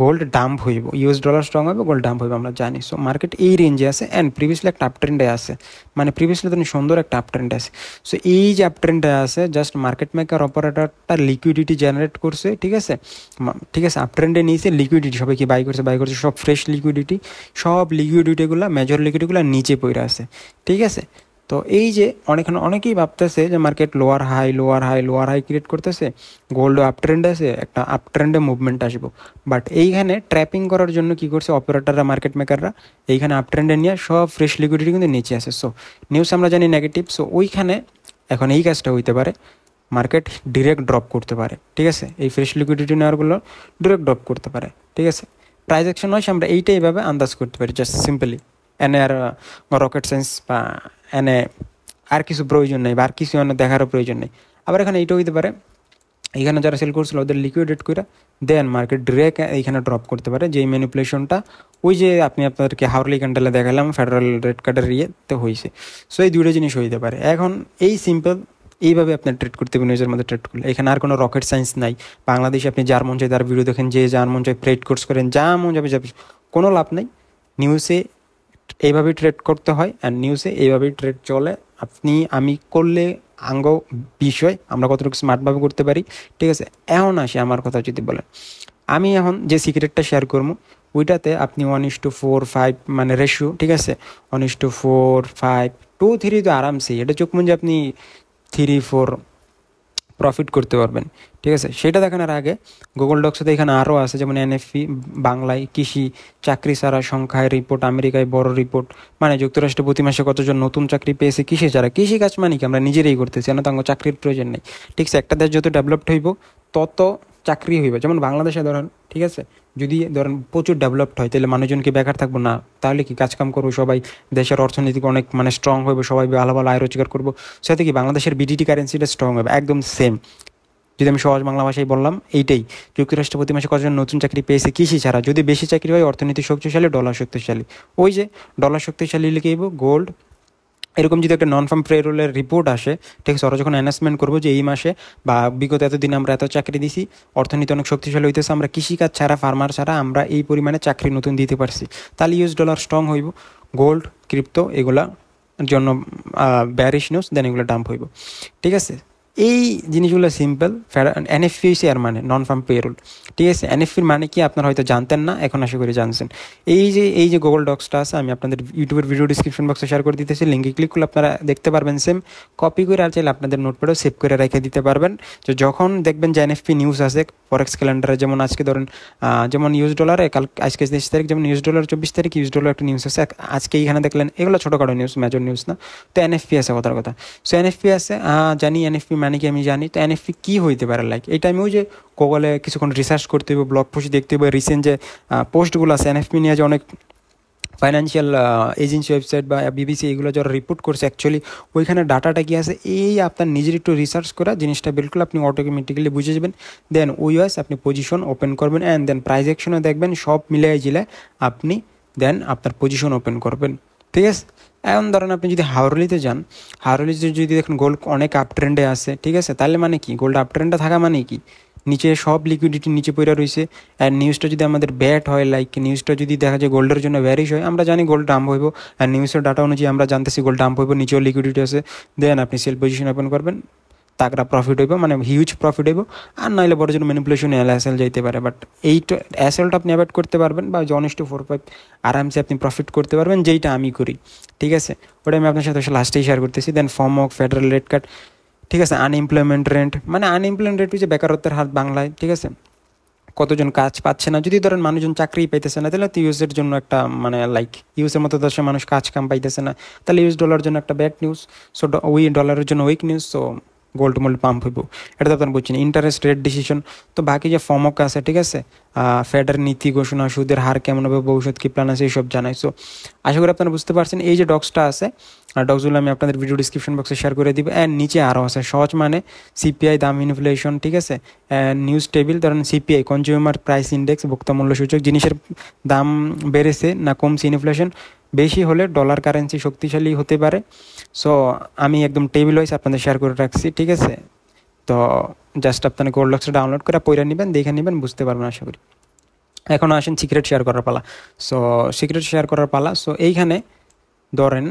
gold dump হইব, ইউএস ডলার স্ট্রং হবে, গোল্ড ডাম্প হইব, আমরা জানি। সো মার্কেট এই রেঞ্জে আছে, অ্যান্ড প্রিভিয়াসলি একটা আপ ট্রেন্ডে আছে, মানে প্রিভিয়াসলি তো সুন্দর একটা আপ ট্রেন্ডে আছে। সো এই যে আপ ট্রেন্ডে আছে, জাস্ট মার্কেট মেকার অপারেটরটা লিকুইডিটি জেনারেট করছে, ঠিক আছে, ঠিক আছে, আপ ট্রেন্ডে নিয়েছে লিকুইডিটি, সবাই কি বাই করছে, সব ফ্রেশ লিকুইডিটি, সব লিকুইডিটিগুলো, মেজর লিকুইডিটিগুলো নিচে পড়ে আছে, ঠিক আছে। তো এই যে অনেকেই ভাবতেছে যে মার্কেট লোয়ার হাই ক্রিয়েট করতেছে, গোল্ড আপ ট্রেন্ড আছে, একটা আপ ট্রেন্ডে মুভমেন্ট আসবো, বাট এইখানে ট্র্যাপিং করার জন্য কি করছে অপারেটররা, মার্কেট মেকাররা, এইখানে আপ ট্রেন্ডে নিয়ে সব ফ্রেশ লিকুইডিটি কিন্তু নিচে আসে। সো নিউজ আমরা জানি নেগেটিভ, সো ওইখানে এখন এই কাজটা হইতে পারে, মার্কেট ডিরেক্ট ড্রপ করতে পারে, ঠিক আছে, এই ফ্রেশ লিকুইডিটি নেওয়ারগুলো ডিরেক্ট ড্রপ করতে পারে, ঠিক আছে। প্রাইস অ্যাকশন হয় আমরা এইটাই এইভাবে আন্দাজ করতে পারি, জাস্ট সিম্পলি। এনে আর রকেট সায়েন্স বা এনে আর কিছু প্রয়োজন নেই, বা আর কিছু দেখারও প্রয়োজন নেই। আবার এখানে এইটা হইতে পারে, এইখানে যারা সেল করছিল ওদের লিকুইডেট করে দেন মার্কেট ডিরেক্ট এইখানে ড্রপ করতে পারে, যেই ম্যানিপুলেশনটা ওই যে আপনাদেরকে হাওয়ারলি ক্যান্ডেলে দেখালাম ফেডারেল রেড কার্ডের ইয়েতে হয়েছে। সো এই দুটো জিনিস হইতে পারে। এখন এই সিম্পল এইভাবে আপনার ট্রেড করতে হবে, নিউজের মধ্যে ট্রেড করলে। এখানে আর কোনো রকেট সায়েন্স নাই। বাংলাদেশে আপনি যার মন চাই তার ভিডিও দেখেন, যে যার মন চাই ট্রেড কোর্স করেন, যা মন যাবে যাবে, কোনো লাভ নেই। নিউজে এইভাবেই ট্রেড করতে হয়, অ্যান্ড নিউজে এইভাবেই ট্রেড চলে। আমি করলে আঙ্গ বিষয়, আমরা কতটুকু স্মার্টভাবে করতে পারি, ঠিক আছে। এখন আসি আমার কথা যদি বলেন, আমি এখন যে সিক্রেটটা শেয়ার করবো ওইটাতে আপনি 1:4:5 মানে রেশিও, ঠিক আছে, 1:4:5 2:3 তো আরামসে, এটা চোখ মুঞ্জে আপনি 3-4 প্রফিট করতে পারবেন, ঠিক আছে। সেটা দেখানোর আগে গুগল ডক্সে এখানে আরও আছে, যেমন এনএফপি বাংলায় কৃষি চাকরি ছাড়া সংখ্যায় রিপোর্ট, আমেরিকায় বড় রিপোর্ট, মানে যুক্তরাষ্ট্রে প্রতি মাসে কতজন নতুন চাকরি পেয়েছে কৃষি ছাড়া। কৃষিকাজ মানে কি আমরা নিজেরাই করতেছি, না তো আমার চাকরির প্রয়োজন নেই, ঠিক আছে। একটা দেশ যত ডেভেলপড হইব তত চাকরি হইবে। যেমন বাংলাদেশে ধরেন, ঠিক আছে, যদি ধরেন প্রচুর ডেভেলপড হয় তাহলে মানুষজন কি বেকার থাকবো না? তাহলে কি কাজকাম করবো সবাই, দেশের অর্থনীতি অনেক মানে স্ট্রং হবে, সবাই ভালো ভালো আয় রোজগার করবো, সাথে কি বাংলাদেশের বিডিটি কারেন্সিটা স্ট্রং হবে, একদম সেম। যদি আমি সহজ বাংলা ভাষায় বললাম এইটাই, যুক্তরাষ্ট্র প্রতি মাসে কতজন নতুন চাকরি পেয়েছে কৃষি ছাড়া। যদি বেশি চাকরি হয় অর্থনীতি শক্তিশালী, ডলার শক্তিশালী, ওই যে ডলার শক্তিশালী লিখেইব গোল্ড। এরকম যদি একটা নন ফার্ম পেরোলের রিপোর্ট আসে, ঠিক আছে, ওরা যখন অ্যানাউন্সমেন্ট করবো যে এই মাসে বা বিগত এতদিন আমরা এত চাকরি দিছি, অর্থনীতি অনেক শক্তিশালী হইতেছে, আমরা কৃষিকাজ ছাড়া, ফার্মার ছাড়া আমরা এই পরিমাণে চাকরি নতুন দিতে পারছি, তাহলে ইউএস ডলার স্ট্রং হইব। গোল্ড, ক্রিপ্টো এগুলা জন্য ব্যারিশ নিউজ, দেন এগুলো ডাম্প হইব, ঠিক আছে। এই জিনিসগুলো সিম্পল। এনএফপি এর মানে নন ফার্ম পেরোল, ঠিক আছে। এনএফপির মানে কি আপনারা হয়তো জানতেন না, এখন আশা করি জানছেন। এই যে গুগল ডক্সটা আছে, আমি আপনাদের ইউটিউবের ভিডিও ডিসক্রিপশন বক্সে শেয়ার করে দিতেছি, লিঙ্কে ক্লিক করলে আপনারা দেখতে পারবেন। সেম কপি করে আর চাইলে আপনাদের নোটপ্যাডও সেভ করে রেখে দিতে পারবেন। তো যখন দেখবেন যে এনএফপি নিউজ আছে ফরেক্স ক্যালেন্ডারে, যেমন আজকে ধরেন যেমন ইউএস ডলারে আজকে 23 তারিখ, যেমন ইউএস ডলার 24 তারিখ, ইউএস ডলার একটা নিউজ আছে আজকে এইখানে দেখলেন, এগুলো ছোটোখাটো নিউজ, মেজর নিউজ না। তো এনএফপি আছে কথার কথা। সো এনএফপি আছে, জানি এনএফপি মানে কি আমি জানি। তো এনএফপি কী হইতে পারে, লাইক এই টাইমেও যে গুগলে কিছুক্ষণ রিসার্চ করতে হবে, ব্লগ পোস্ট দেখতে হবে, রিসেন্ট যে পোস্টগুলো আছে এনএফপি নিয়ে, যে অনেক ফাইন্যান্সিয়াল এজেন্সি ওয়েবসাইট বা বিবিসি এগুলো যারা রিপোর্ট করছে, অ্যাকচুয়ালি ওইখানে ডাটাটা কি আছে, এই আপনার নিজের একটু রিসার্চ করা জিনিসটা বিলকুল আপনি অটোমেটিক্যালি বুঝে যাবেন। দেন ওই ওয়াইজ আপনি পজিশন ওপেন করবেন, অ্যান্ড দেন প্রাইস অ্যাকশনে দেখবেন সব মিলিয়ে জিলে আপনি দেন আপনার পজিশন ওপেন করবেন, ঠিক আছে। এখন ধরেন আপনি যদি হাওরলিতে যান, হাওরলিতে যদি দেখেন গোল্ড অনেক আপ ট্রেন্ডে আছে, ঠিক আছে, তাহলে মানে কি গোল্ড আপ ট্রেন্ডে থাকা মানে কি, নিচে সব লিকুইডিটি নিচে পড়ে রয়েছে। আর নিউজটা যদি আমাদের ব্যাট হয়, লাইক নিউজটা যদি দেখা যায় গোল্ডের জন্য ভ্যারিশ হয়, আমরা জানি গোল্ড ডাম্প হইব, আর নিউজের ডাটা অনুযায়ী আমরা জানতেছি গোল্ড ডাম্প হইব, নিচেও লিকুইডিটি আছে। দেন আপনি সেল পজিশন ওপেন করবেন, তাকরা প্রফিট হইব, মানে হিউজ প্রফিট হইব। আর নাহলে বড় জন্য ম্যানিপুলেশন এসএল যাইতে পারে, বাট এইটা এসএলটা আপনি অ্যাভয়েড করতে পারবেন, বা জনেস্ট 4-5 আরামসে আপনি প্রফিট করতে পারবেন, যেইটা আমি করি, ঠিক আছে। ওটা আমি আপনার সাথে লাস্টেই শেয়ার করতেছি। দেন ফর্মক ফেডারেল রেট কাট, ঠিক আছে। আনএমপ্লয়মেন্ট রেট, মানে আনএমপ্লয়মেন্ট রেট হচ্ছে বেকারত্বের হার বাংলায়, ঠিক আছে। কতজন কাজ পাচ্ছে না, যদি ধরেন মানুষজন চাকরি পাইতেছে না, তাহলে তো ইউএসের জন্য একটা মানে লাইক ইউএসের মতো দেশে মানুষ কাজ কাম পাইতেছে না, তাহলে ইউএস ডলার জন্য একটা ব্যাড নিউজ। সো ওই ডলারের জন্য উইক নিউজ। সো গোল্ড মোল্ড পাম্প হইব, এটা তো আপনার বুঝছেন। ইন্টারেস্ট রেট ডিসিশন, তো বাকি যে ফর্মক আছে, ঠিক আছে, ফেডের নীতি ঘোষণা, সুদের হার কেমন হবে, ভবিষ্যৎ কী প্ল্যান আছে, এইসব জানাই। সো আশা করি আপনারা বুঝতে পারছেন। এই যে ডক্সটা আছে, ডক্সগুলো আমি আপনাদের ভিডিও ডিসক্রিপশন বক্সে শেয়ার করে দিব। অ্যান্ড নিচে আরও আছে সহজ, মানে সিপিআই দাম ইনফ্লেশন, ঠিক আছে। নিউজ টেবিল, ধরেন সিপিআই কনজিউমার প্রাইস ইন্ডেক্স, ভোক্তা মূল্য সূচক, জিনিসের দাম বেড়েছে না কমছে, ইনফ্লেশন বেশি হলে ডলার কারেন্সি শক্তিশালী হতে পারে। সো আমি একদম টেবিল ওয়াইজ আপনাদের শেয়ার করে রাখছি, ঠিক আছে। তো জাস্ট আপনার গোল্ড ডক্সটা ডাউনলোড করে পড়ে নেবেন, দেখে নেবেন, বুঝতে পারবেন আশা করি। এখন আসেন সিক্রেট শেয়ার করার পালা। সো সিক্রেট শেয়ার করার পালা। সো এইখানে ধরেন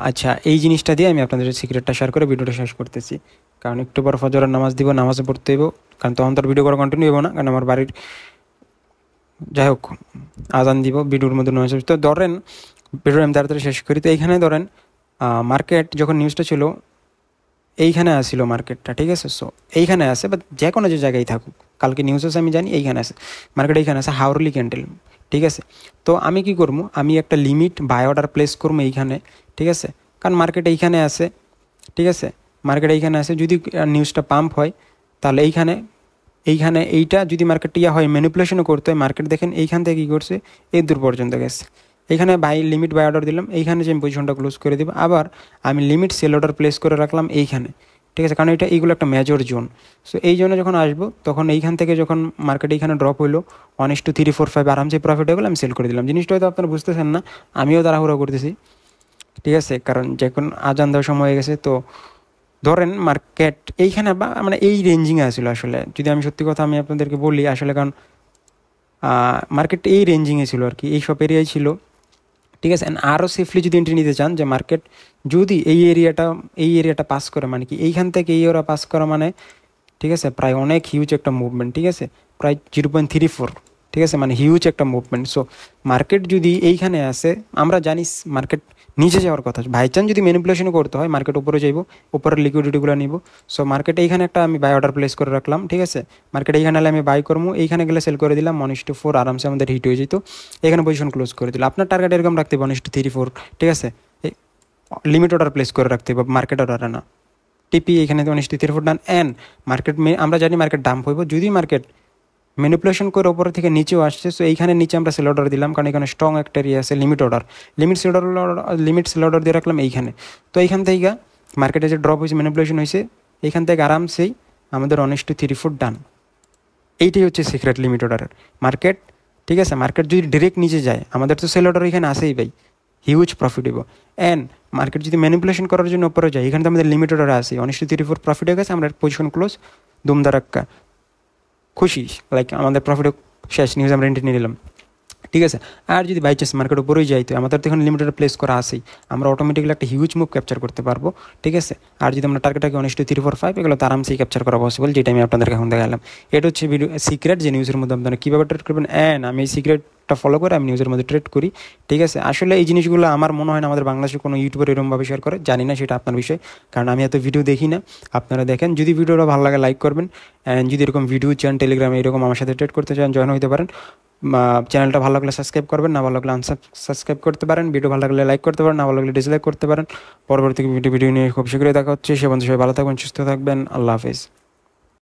আচ্ছা, এই জিনিসটা দিয়ে আমি আপনাদের সিক্রেটটা শেয়ার করে ভিডিওটা শেষ করতেছি, কারণ একটু পর ফজরের নামাজ দিব, নামাজে পড়তে হইব, কারণ তখন তার ভিডিও করা কন্টিনিউ হইব না, কারণ আমার বাড়ির যাই হোক আজান দিব ভিডিওর মধ্যে নয়। তো ধরেন ভিডিও আমি তাড়াতাড়ি শেষ করি। তো এইখানে ধরেন মার্কেট যখন নিউজটা ছিল এইখানে আসছিল মার্কেটটা, ঠিক আছে। সো এইখানে আছে, বা যে কোনো যে জায়গায় থাকুক, কালকে নিউজ আছে আমি জানি, এইখানে আছে মার্কেট, এইখানে আছে হাওরলি ক্যান্ডেল, ঠিক আছে। তো আমি কি করবো, আমি একটা লিমিট বাই অর্ডার প্লেস করবো এইখানে, ঠিক আছে, কারণ মার্কেট এইখানে আছে, ঠিক আছে, মার্কেট এইখানে আছে। যদি নিউজটা পাম্প হয় তাহলে এইখানে এইটা যদি মার্কেটটা ইয়া হয়, ম্যানিপুলেশনও করতে হয়, মার্কেট দেখেন এইখান থেকে কী করছে, এই দূর পর্যন্ত গেছে। এইখানে লিমিট বাই অর্ডার দিলাম, এইখানে যে আমি পজিশনটা ক্লোজ করে দিব, আবার আমি লিমিট সেল অর্ডার প্লেস করে রাখলাম এইখানে, ঠিক আছে, কারণ এইগুলো একটা মেজর জোন। সো এই জোনে যখন আসবো, তখন এইখান থেকে যখন মার্কেট এইখানে ড্রপ হইলো 1:3, 4, 5 আরামসে প্রফিট হয়ে গেলো, আমি সেল করে দিলাম। জিনিসটা হয়তো আপনারা বুঝতেছেন না, আমিও তাড়াহুড়ো করতেছি, ঠিক আছে, কারণ যখন আজান দেওয়ার সময় হয়ে গেছে। তো ধরেন মার্কেট এইখানে বা মানে এই রেঞ্জিংয়ে আসলে, যদি আমি সত্যি কথা আমি আপনাদেরকে বলি আসলে, কারণ মার্কেট এই রেঞ্জিংয়ে ছিল আর কি, এই সব এরিয়ায় ছিল, ঠিক আছে। আরও সেফলি যদি এন্ট্রি নিতে চান, যে মার্কেট যদি এই এরিয়াটা পাস করে, মানে কি এইখান থেকে এই ওরা পাস করা মানে, ঠিক আছে, প্রায় অনেক হিউজ একটা মুভমেন্ট, ঠিক আছে, প্রায় 0.34, ঠিক আছে, মানে হিউজ একটা মুভমেন্ট। সো মার্কেট যদি এইখানে আসে, আমরা জানি মার্কেট নিচে যাওয়ার কথা, বাইচান্স যদি ম্যানিপুলেশন করতে হয় মার্কেট উপরে যাইব, উপরের লিকুইডিটিগুলো নিব। সো মার্কেট এইখানে একটা আমি বাই অর্ডার প্লেস করে রাখলাম, ঠিক আছে, মার্কেট এইখানে হলে আমি বাই করবো, এইখানে গেলে সেল করে দিলাম 1:4, আরামসে আমাদের হিট হয়ে যেত, এখানে পজিশন ক্লোজ করে দিল। আপনার টার্গেট এরকম রাখতে হবে 1:3, 4, ঠিক আছে, লিমিট অর্ডার প্লেস করে রাখতে হবে, মার্কেট অর্ডার না টিপি, এখানে 1:3, 4 ডান। অ্যান্ড মার্কেট আমরা জানি মার্কেট ডাম্প হইব, যদি মার্কেট ম্যানিপুলেশন করে ওপর থেকে নিচেও আসছে। সো এইখানে নিচে আমরা সেল অর্ডার দিলাম, কারণ এখানে স্ট্রং একটা এরিয়া আছে, লিমিট সেল অর্ডার দিয়ে রাখলাম এইখানে। তো এইখান থেকে মার্কেটে যে ড্রপ হয়েছে, ম্যানিপুলেশন হয়েছে, এইখান থেকে আরামসেই আমাদের 1:3, 4 ডান। এইটাই হচ্ছে সিক্রেট লিমিট অর্ডারের মার্কেট, ঠিক আছে। মার্কেট যদি ডিরেক্ট নিচে যায়, আমাদের তো সেল অর্ডার এখানে আসেই ভাই, হিউজ প্রফিট হইব। অ্যান্ড মার্কেট যদি ম্যানিপুলেশন করার জন্য উপরে যায়, এখানে তো আমাদের লিমিট অর্ডার আসে, 1:3, 4 প্রফিট হয়ে গেছে, আমরা পজিশন ক্লোজ, দুমদারাক্কা, খুশি, লাইক আমাদের প্রফিট শেষ, নিউজ আমরা এন্ট্রি নিয়ে নিলাম। ঠিক আছে। আর যদি বাই চান্স মার্কেট উপরেই যাই, তো আমাদের তো এখন লিমিটেড প্লেস করা আছেই, আমরা অটোমেটিক্যালি একটা হিউজ মুভ ক্যাপচার করতে পারবো। ঠিক আছে। আর যদি আমরা টার্গেটটাকে 1:345 এগুলো তো আরামসেই ক্যাপচার করা পসিবল, যেটা আমি আপনাদেরকে এখন দেখালাম। এটা হচ্ছে ভিডিও সিক্রেট, যে নিউজের মধ্যে আপনারা কীভাবে ট্রেড করবেন, অ্যান্ড আমি এই সিক্রেটটা ফলো করে আমি নিউজের মধ্যে ট্রেড করি। ঠিক আছে। আসলে এই জিনিসগুলো আমার মনে হয় না আমাদের বাংলাদেশে কোনো ইউটিউবার এরকমভাবে শেয়ার করে, জানি না, সেটা আপনার বিষয়, কারণ আমি এত ভিডিও দেখি না। আপনারা দেখেন, যদি ভিডিওটা ভালো লাগে লাইক করবেন, অ্যান্ড যদি এরকম ভিডিও চান টেলিগ্রামে এরকম আমার সাথে ট্রেড করতে চান, জয়েন হতে পারেন। চ্যানেলটা ভালো লাগলে সাবস্ক্রাইব করবেন, না ভালো লাগলে আনসাবস্ক্রাইব করতে পারেন। ভিডিও ভালো লাগলে লাইক করতে পারেন, না ভালো লাগলে ডিসলাইক করতে পারেন। পরবর্তী ভিডিও নিয়ে খুব শীঘ্রই দেখা হচ্ছে। সে বন্ধু সবাই ভালো থাকবেন, সুস্থ থাকবেন। আল্লাহ হাফেজ।